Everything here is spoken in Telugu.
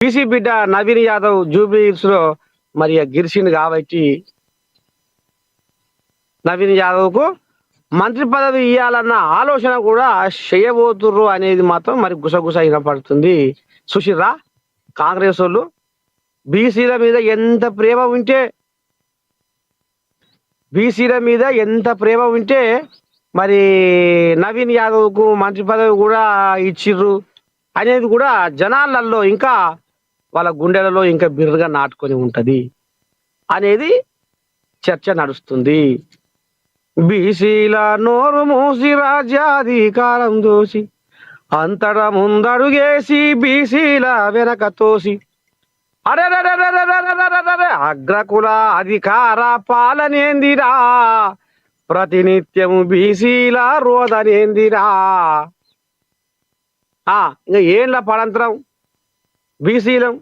బీసీ బిడ్డ నవీన్ యాదవ్ జూబ్లీహిల్స్ లో మరి గెలిచిండు కాబట్టి నవీన్ యాదవ్ కు మంత్రి పదవి ఇవ్వాలన్న ఆలోచన కూడా చేయబోతుర్రు అనేది మాత్రం మరి గుసగుస వినపడుతుంది. సుశీర్రా కాంగ్రెస్ వాళ్ళు బీసీల మీద ఎంత ప్రేమ ఉంటే మరి నవీన్ యాదవ్ కు మంత్రి పదవి కూడా ఇచ్చిర్రు అనేది కూడా జనాలలో ఇంకా వాళ్ళ గుండెలలో ఇంకా బిర్రుగా నాటుకొని ఉంటది అనేది చర్చ నడుస్తుంది. బీసీల నోరు మూసి రాజ్యాధికారం దోసి అంతటా ముందడుగేసి బీసీల వెనక తోసి అరే అగ్రకుల అధికార పాలనేందిరా ప్రతినిత్యము బీసీల రోదనేందిరా. ఇంకా ఏండ్ల పడంతరం బీసీలం